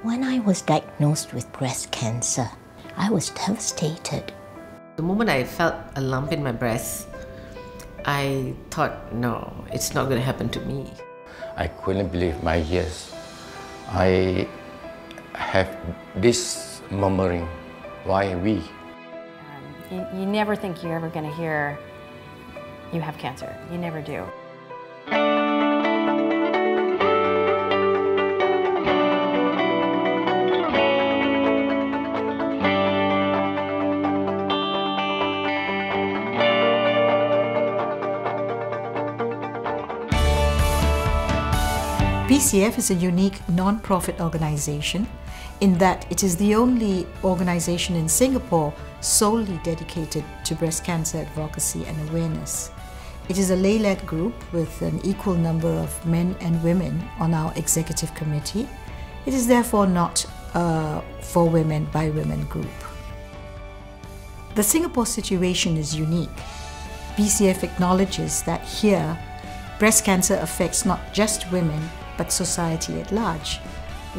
When I was diagnosed with breast cancer, I was devastated. The moment I felt a lump in my breast, I thought, no, it's not going to happen to me. I couldn't believe my ears. I have this murmuring, why we? You never think you're ever going to hear you have cancer. You never do. BCF is a unique non-profit organization in that it is the only organization in Singapore solely dedicated to breast cancer advocacy and awareness. It is a lay-led group with an equal number of men and women on our executive committee. It is therefore not a for women by women group. The Singapore situation is unique. BCF acknowledges that here, breast cancer affects not just women, but society at large.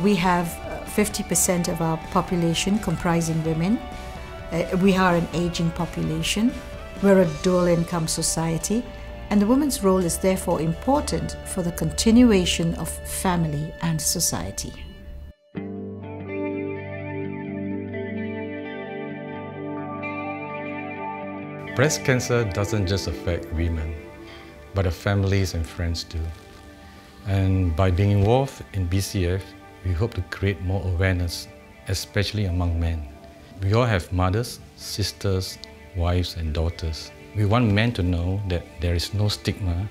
We have 50% of our population comprising women. We are an aging population. We're a dual-income society, and the woman's role is therefore important for the continuation of family and society. Breast cancer doesn't just affect women, but the families and friends too. And by being involved in BCF, we hope to create more awareness, especially among men. We all have mothers, sisters, wives and daughters. We want men to know that there is no stigma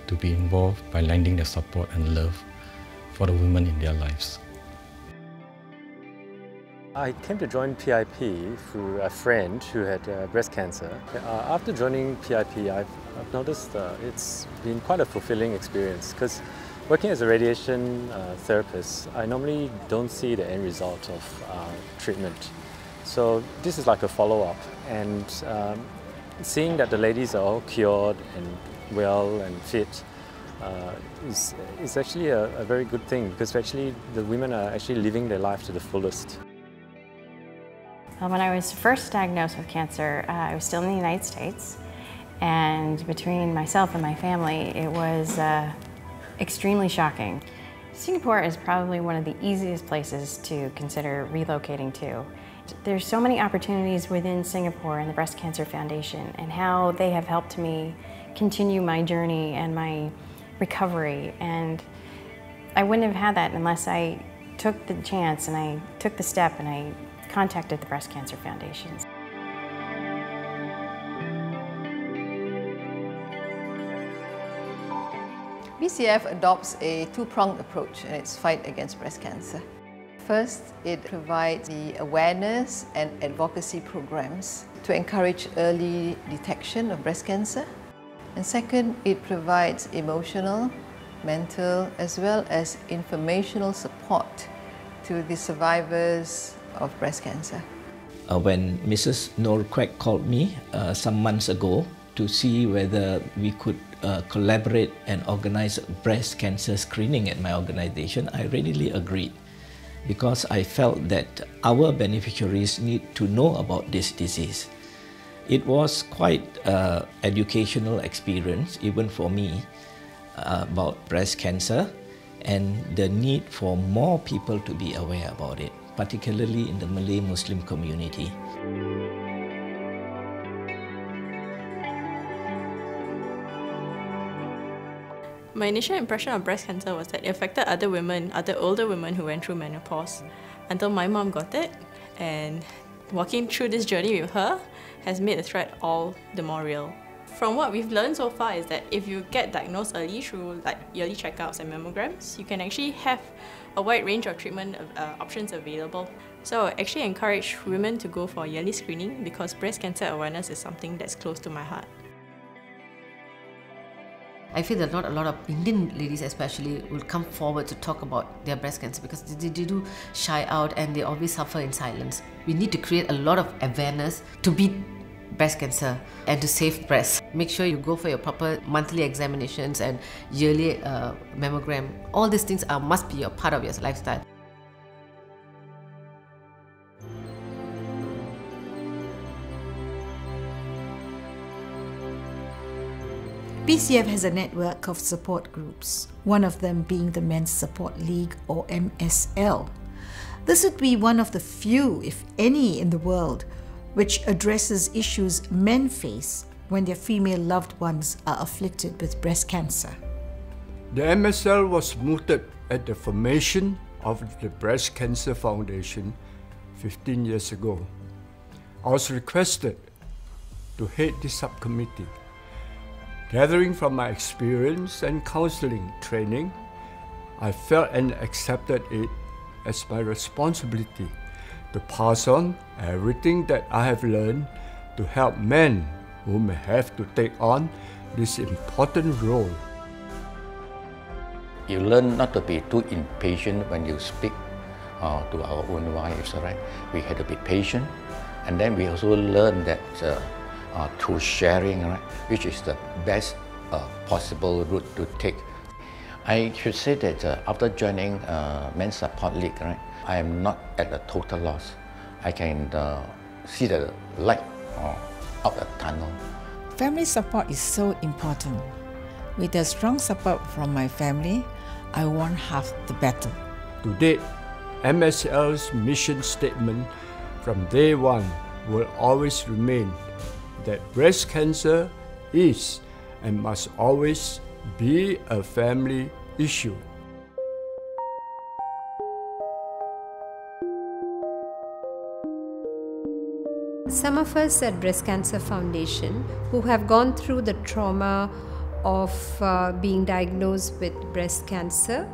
to be involved by lending their support and love for the women in their lives. I came to join PIP through a friend who had breast cancer. After joining PIP, I've noticed it's been quite a fulfilling experience because working as a radiation therapist, I normally don't see the end result of treatment. So this is like a follow-up, and seeing that the ladies are all cured and well and fit is actually a very good thing, because actually the women are actually living their life to the fullest. When I was first diagnosed with cancer, I was still in the United States, and between myself and my family, it was extremely shocking. Singapore is probably one of the easiest places to consider relocating to. There's so many opportunities within Singapore and the Breast Cancer Foundation, and how they have helped me continue my journey and my recovery. And I wouldn't have had that unless I took the chance and I took the step and I contacted the Breast Cancer Foundation. BCF adopts a two-pronged approach in its fight against breast cancer. First, it provides the awareness and advocacy programs to encourage early detection of breast cancer. And second, it provides emotional, mental, as well as informational support to the survivors of breast cancer. When Mrs. Noor Quek called me some months ago to see whether we could collaborate and organize breast cancer screening at my organization, I readily agreed, because I felt that our beneficiaries need to know about this disease. It was quite an educational experience, even for me, about breast cancer and the need for more people to be aware about it, particularly in the Malay Muslim community. My initial impression of breast cancer was that it affected other women, other older women who went through menopause, until my mom got it, and walking through this journey with her has made the threat all the more real. From what we've learned so far is that if you get diagnosed early through yearly checkups and mammograms, you can actually have a wide range of treatment options available. So I actually encourage women to go for yearly screening, because breast cancer awareness is something that's close to my heart. I feel that not a lot of Indian ladies especially will come forward to talk about their breast cancer, because they do shy out and they always suffer in silence. We need to create a lot of awareness to beat breast cancer and to save breasts. Make sure you go for your proper monthly examinations and yearly mammogram. All these things must be a part of your lifestyle. BCF has a network of support groups, one of them being the Men's Support League, or MSL. This would be one of the few, if any, in the world which addresses issues men face when their female loved ones are afflicted with breast cancer. The MSL was mooted at the formation of the Breast Cancer Foundation 15 years ago. I was requested to head this subcommittee. Gathering from my experience and counseling training, I felt and accepted it as my responsibility to pass on everything that I have learned to help men who may have to take on this important role. You learn not to be too impatient when you speak to our own wives, right? We had to be patient, and then we also learn that through sharing, right, which is the best possible route to take. I should say that after joining Men's Support League, right, I am not at a total loss. I can see the light out the tunnel. Family support is so important. With the strong support from my family, I won half the battle. To date, MSL's mission statement from day one will always remain that breast cancer is and must always be a family issue. Some of us at Breast Cancer Foundation who have gone through the trauma of being diagnosed with breast cancer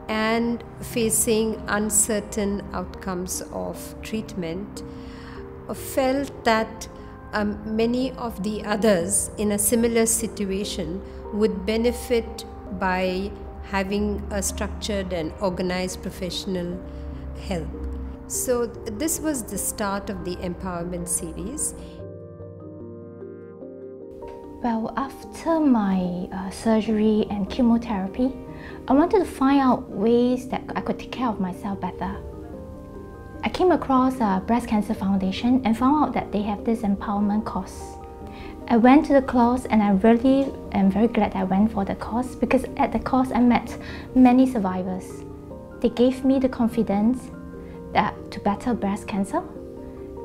and facing uncertain outcomes of treatment felt that many of the others in a similar situation would benefit by having a structured and organized professional help. So this was the start of the empowerment series. Well, after my surgery and chemotherapy, I wanted to find out ways that I could take care of myself better. I came across Breast Cancer Foundation and found out that they have this empowerment course. I went to the course and I really am very glad I went for the course, because at the course I met many survivors. They gave me the confidence to battle breast cancer,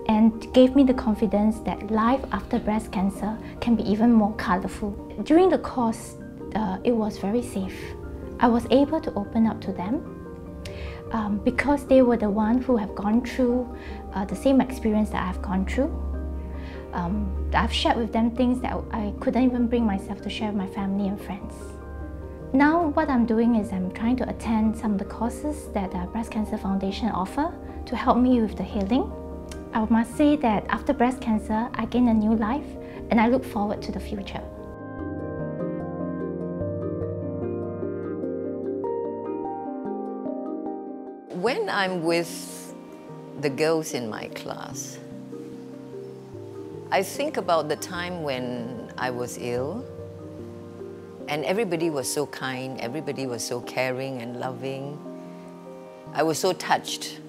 and gave me the confidence that life after breast cancer can be even more colorful. During the course, it was very safe. I was able to open up to them because they were the ones who have gone through the same experience that I've gone through. I've shared with them things that I couldn't even bring myself to share with my family and friends. Now what I'm doing is I'm trying to attend some of the courses that Breast Cancer Foundation offer to help me with the healing. I must say that after breast cancer, I gained a new life and I look forward to the future. When I'm with the girls in my class, I think about the time when I was ill and everybody was so kind, everybody was so caring and loving. I was so touched.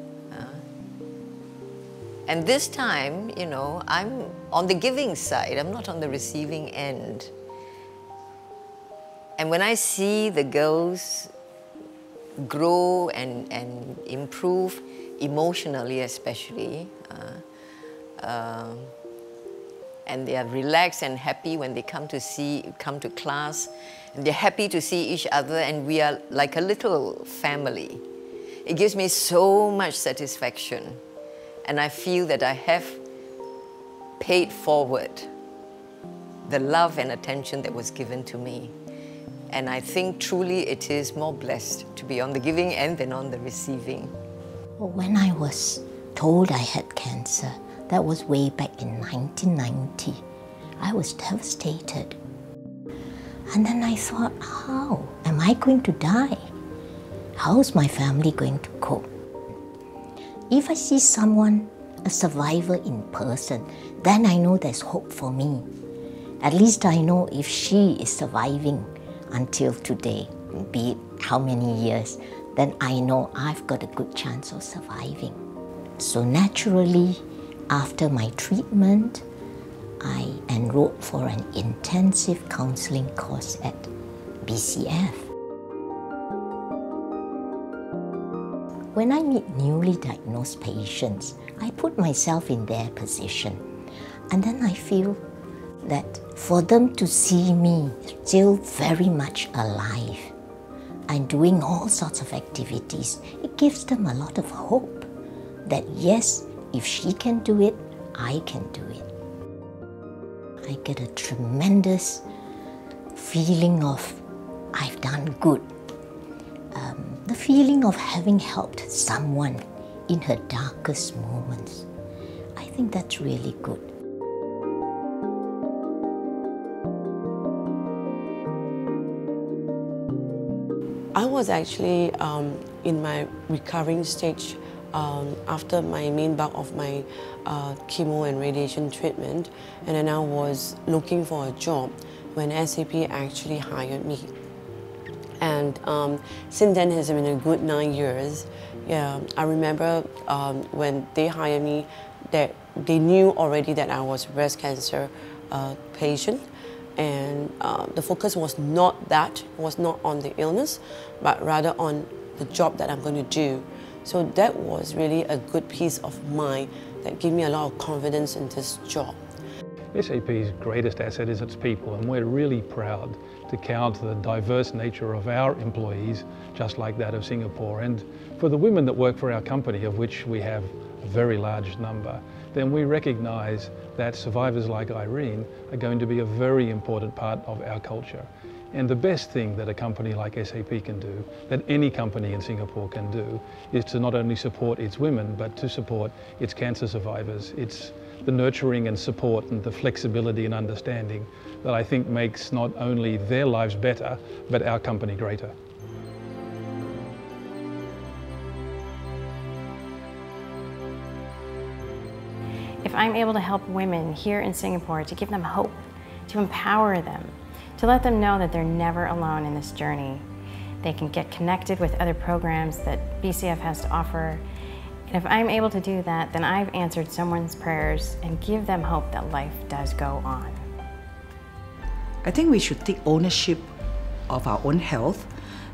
And this time, you know, I'm on the giving side, I'm not on the receiving end. And when I see the girls grow and improve, emotionally especially, and they are relaxed and happy when they come to class, and they're happy to see each other, and we are like a little family. It gives me so much satisfaction. And I feel that I have paid forward the love and attention that was given to me. And I think truly it is more blessed to be on the giving end than on the receiving. When I was told I had cancer, that was way back in 1990. I was devastated. And then I thought, how? Am I going to die? How's my family going to cope? If I see someone, a survivor in person, then I know there's hope for me. At least I know if she is surviving until today, be it how many years, then I know I've got a good chance of surviving. So naturally, after my treatment, I enrolled for an intensive counseling course at BCF. When I meet newly diagnosed patients, I put myself in their position, and then I feel that for them to see me still very much alive and doing all sorts of activities, it gives them a lot of hope that yes, if she can do it, I can do it. I get a tremendous feeling of I've done good. The feeling of having helped someone in her darkest moments. I think that's really good. I was actually in my recovering stage after my main bulk of my chemo and radiation treatment, and then I was looking for a job when SAP actually hired me. And since then has been a good 9 years. Yeah, I remember when they hired me, that they knew already that I was a breast cancer patient, and the focus was not on the illness, but rather on the job that I'm going to do. So that was really a good peace of mind that gave me a lot of confidence in this job. SAP's greatest asset is its people, and we're really proud to count the diverse nature of our employees, just like that of Singapore. And for the women that work for our company, of which we have a very large number, then we recognise that survivors like Irene are going to be a very important part of our culture. And the best thing that a company like SAP can do, that any company in Singapore can do, is to not only support its women, but to support its cancer survivors. It's the nurturing and support and the flexibility and understanding that I think makes not only their lives better, but our company greater. If I'm able to help women here in Singapore, to give them hope, to empower them, to let them know that they're never alone in this journey, they can get connected with other programs that BCF has to offer. And if I'm able to do that, then I've answered someone's prayers and give them hope that life does go on. I think we should take ownership of our own health.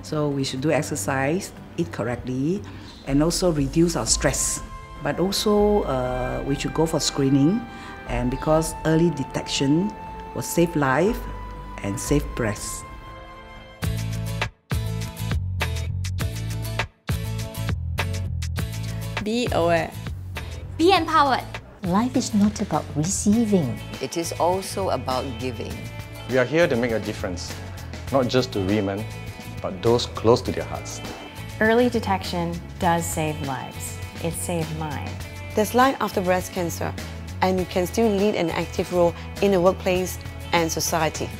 So we should do exercise, eat correctly, and also reduce our stress. But also we should go for screening, and because early detection will save life and save breasts. Be aware. Be empowered. Life is not about receiving. It is also about giving. We are here to make a difference, not just to women, but those close to their hearts. Early detection does save lives. It saved mine. There's life after breast cancer, and you can still lead an active role in the workplace and society.